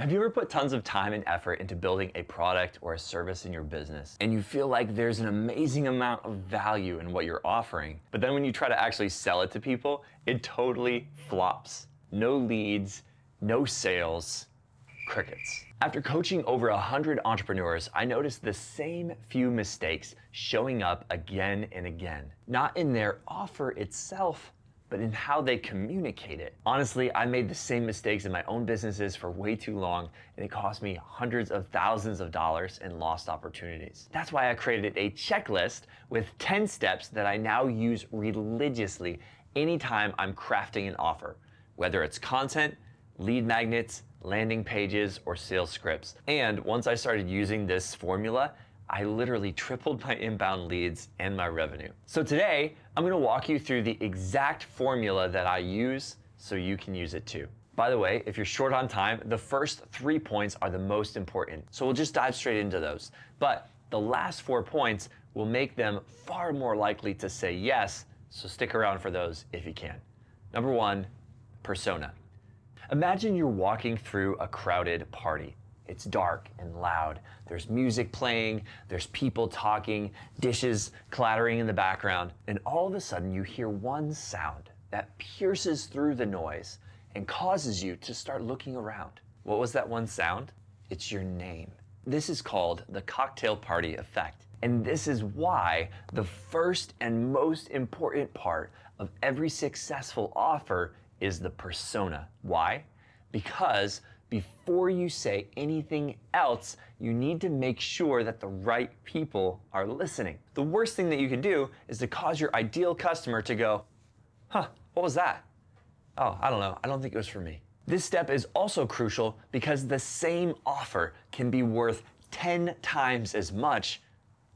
Have you ever put tons of time and effort into building a product or a service in your business, and you feel like there's an amazing amount of value in what you're offering, but then when you try to actually sell it to people, it totally flops? No leads, no sales, crickets. After coaching over 100 entrepreneurs, I noticed the same few mistakes showing up again and again. Not in their offer itself, but in how they communicate it. Honestly, I made the same mistakes in my own businesses for way too long, and it cost me hundreds of thousands of dollars in lost opportunities. That's why I created a checklist with 10 steps that I now use religiously anytime I'm crafting an offer, whether it's content, lead magnets, landing pages, or sales scripts. And once I started using this formula, I literally tripled my inbound leads and my revenue. So today, I'm gonna walk you through the exact formula that I use so you can use it too. By the way, if you're short on time, the first 3 points are the most important. So we'll just dive straight into those. But the last 4 points will make them far more likely to say yes, so stick around for those if you can. Number 1, persona. Imagine you're walking through a crowded party. It's dark and loud. There's music playing, there's people talking, dishes clattering in the background, and all of a sudden you hear one sound that pierces through the noise and causes you to start looking around. What was that one sound? It's your name. This is called the cocktail party effect. And this is why the first and most important part of every successful offer is the persona. Why? Because before you say anything else, you need to make sure that the right people are listening. The worst thing that you can do is to cause your ideal customer to go, huh, what was that? Oh, I don't know. I don't think it was for me. This step is also crucial because the same offer can be worth 10 times as much,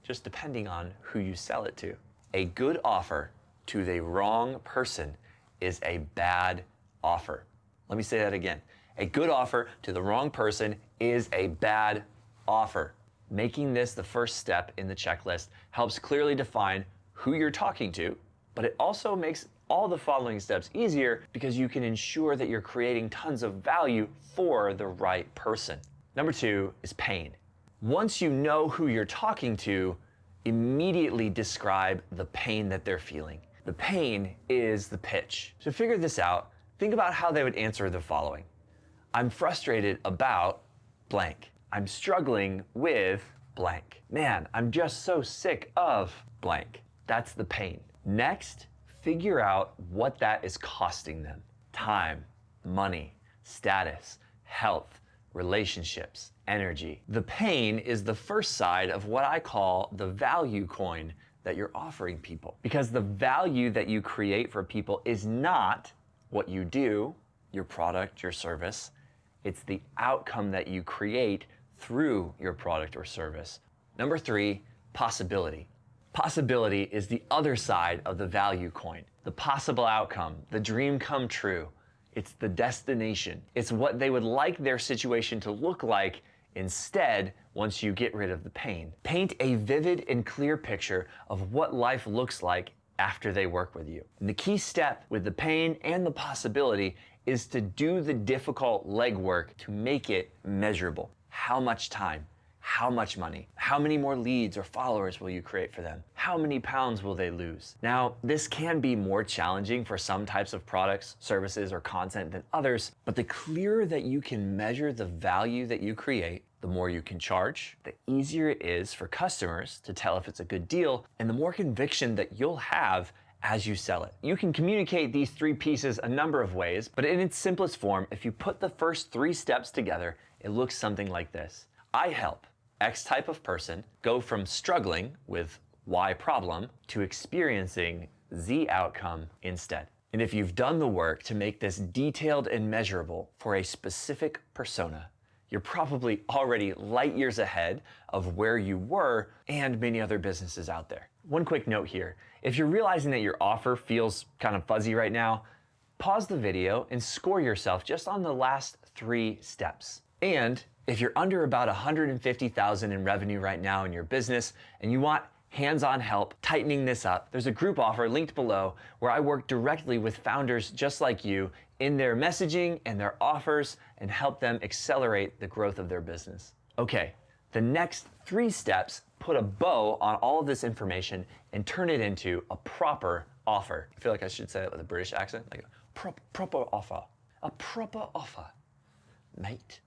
just depending on who you sell it to. A good offer to the wrong person is a bad offer. Let me say that again. A good offer to the wrong person is a bad offer. Making this the first step in the checklist helps clearly define who you're talking to, but it also makes all the following steps easier because you can ensure that you're creating tons of value for the right person. Number 2 is pain. Once you know who you're talking to, immediately describe the pain that they're feeling. The pain is the pitch. To figure this out, think about how they would answer the following. I'm frustrated about blank. I'm struggling with blank. Man, I'm just so sick of blank. That's the pain. Next, figure out what that is costing them. Time, money, status, health, relationships, energy. The pain is the first side of what I call the value coin that you're offering people. Because the value that you create for people is not what you do, your product, your service. It's the outcome that you create through your product or service. Number 3, possibility. Possibility is the other side of the value coin. The possible outcome, the dream come true. It's the destination. It's what they would like their situation to look like instead once you get rid of the pain. Paint a vivid and clear picture of what life looks like after they work with you. And the key step with the pain and the possibility is to do the difficult legwork to make it measurable. How much time? How much money? How many more leads or followers will you create for them? How many pounds will they lose? Now, this can be more challenging for some types of products, services, or content than others, but the clearer that you can measure the value that you create, the more you can charge, the easier it is for customers to tell if it's a good deal, and the more conviction that you'll have as you sell it. You can communicate these 3 pieces a number of ways, but in its simplest form, if you put the first 3 steps together, it looks something like this. I help X type of person go from struggling with Y problem to experiencing Z outcome instead. And if you've done the work to make this detailed and measurable for a specific persona, you're probably already light years ahead of where you were and many other businesses out there. One quick note here. If you're realizing that your offer feels kind of fuzzy right now, pause the video and score yourself just on the last 3 steps. And if you're under about 150,000 in revenue right now in your business and you want hands-on help tightening this up, there's a group offer linked below where I work directly with founders just like you in their messaging and their offers and help them accelerate the growth of their business. Okay, the next 3 steps put a bow on all of this information and turn it into a proper offer. I feel like I should say it with a British accent, like a proper offer. A proper offer, mate.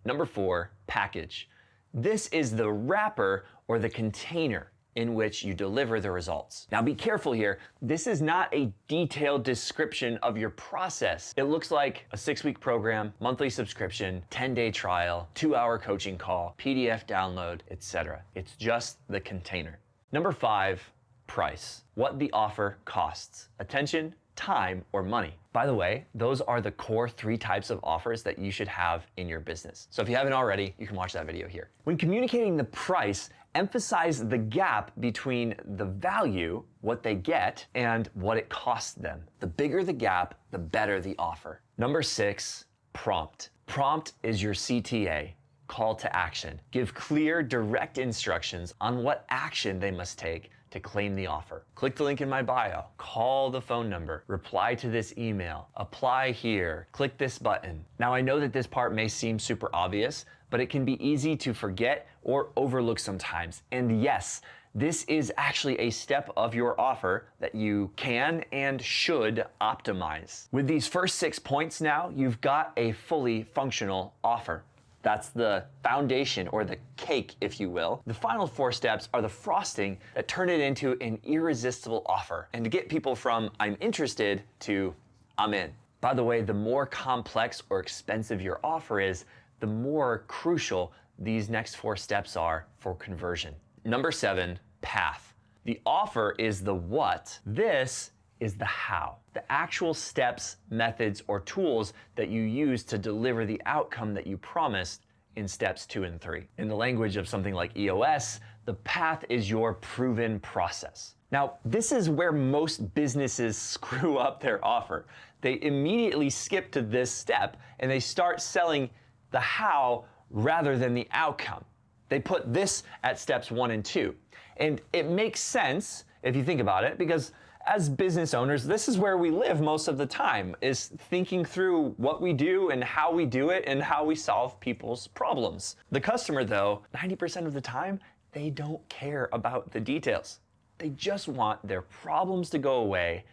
Number 4, package. This is the wrapper or the container in which you deliver the results. Now be careful here. This is not a detailed description of your process. It looks like a 6-week program, monthly subscription, 10-day trial, 2-hour coaching call, PDF download, etc. It's just the container. Number 5, price. What the offer costs. Attention, time, or money. By the way, those are the core 3 types of offers that you should have in your business. So if you haven't already, you can watch that video here. When communicating the price, emphasize the gap between the value, what they get, and what it costs them. The bigger the gap, the better the offer. Number 6, prompt. Prompt is your CTA, call to action. Give clear, direct instructions on what action they must take to claim the offer. Click the link in my bio, call the phone number, reply to this email, apply here, click this button. Now I know that this part may seem super obvious, but it can be easy to forget or overlook sometimes. And yes, this is actually a step of your offer that you can and should optimize. With these first 6 points now, you've got a fully functional offer. That's the foundation or the cake, if you will. The final 4 steps are the frosting that turn it into an irresistible offer and to get people from I'm interested to I'm in. By the way, the more complex or expensive your offer is, the more crucial these next 4 steps are for conversion. Number 7, path. The offer is the what. This is the how. The actual steps, methods, or tools that you use to deliver the outcome that you promised in steps 2 and 3. In the language of something like EOS, the path is your proven process. Now, this is where most businesses screw up their offer. They immediately skip to this step and they start selling the how rather than the outcome. They put this at steps 1 and 2. And it makes sense if you think about it, because as business owners, this is where we live most of the time, is thinking through what we do and how we do it and how we solve people's problems. The customer, though, 90% of the time, they don't care about the details. They just want their problems to go away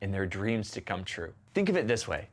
and their dreams to come true. Think of it this way.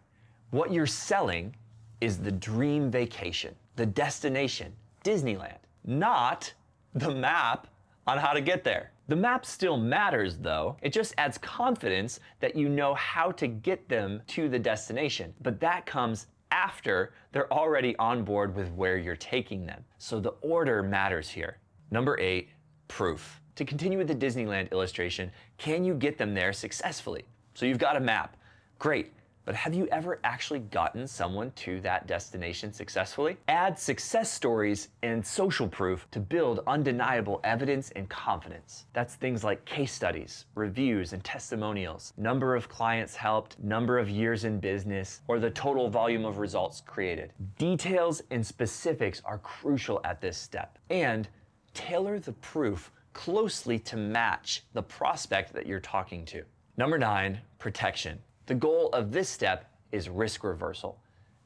What you're selling is the dream vacation, the destination, Disneyland, not the map on how to get there. The map still matters though. It just adds confidence that you know how to get them to the destination. But that comes after they're already on board with where you're taking them. So the order matters here. Number 8, proof. To continue with the Disneyland illustration, can you get them there successfully? So you've got a map. Great. But have you ever actually gotten someone to that destination successfully? Add success stories and social proof to build undeniable evidence and confidence. That's things like case studies, reviews, and testimonials, number of clients helped, number of years in business, or the total volume of results created. Details and specifics are crucial at this step. And tailor the proof closely to match the prospect that you're talking to. Number 9, protection. The goal of this step is risk reversal.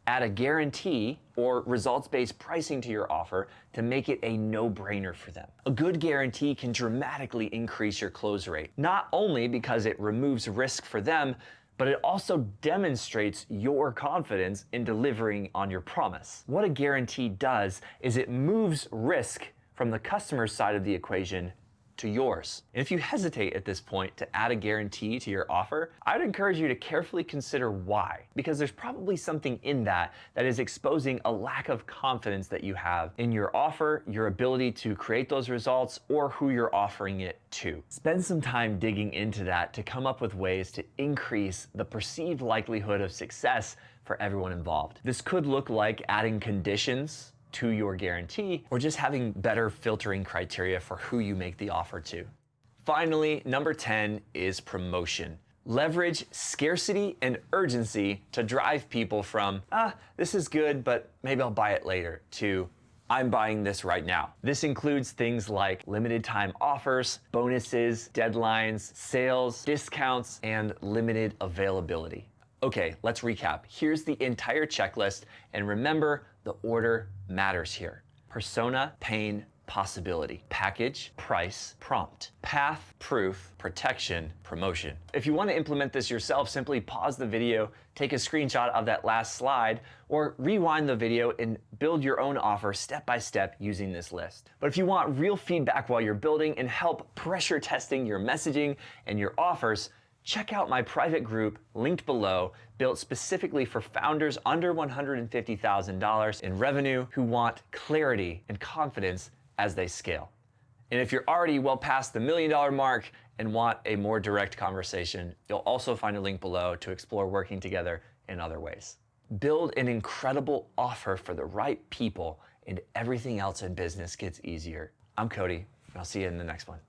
Add a guarantee or results-based pricing to your offer to make it a no-brainer for them. A good guarantee can dramatically increase your close rate, not only because it removes risk for them, but it also demonstrates your confidence in delivering on your promise. What a guarantee does is it moves risk from the customer's side of the equation to yours. And if you hesitate at this point to add a guarantee to your offer, I'd encourage you to carefully consider why, because there's probably something in that is exposing a lack of confidence that you have in your offer, your ability to create those results, or who you're offering it to. Spend some time digging into that to come up with ways to increase the perceived likelihood of success for everyone involved. This could look like adding conditions to your guarantee, or just having better filtering criteria for who you make the offer to. Finally, number 10 is promotion. Leverage scarcity and urgency to drive people from, this is good, but maybe I'll buy it later, to I'm buying this right now. This includes things like limited time offers, bonuses, deadlines, sales, discounts, and limited availability. Okay, let's recap. Here's the entire checklist, and remember, the order matters here. Persona, pain, possibility. Package, price, prompt. Path, proof, protection, promotion. If you want to implement this yourself, simply pause the video, take a screenshot of that last slide, or rewind the video and build your own offer step by step using this list. But if you want real feedback while you're building and help pressure testing your messaging and your offers, check out my private group linked below, built specifically for founders under $150,000 in revenue who want clarity and confidence as they scale. And if you're already well past the $1 million mark and want a more direct conversation, you'll also find a link below to explore working together in other ways. Build an incredible offer for the right people, and everything else in business gets easier. I'm Cody, and I'll see you in the next one.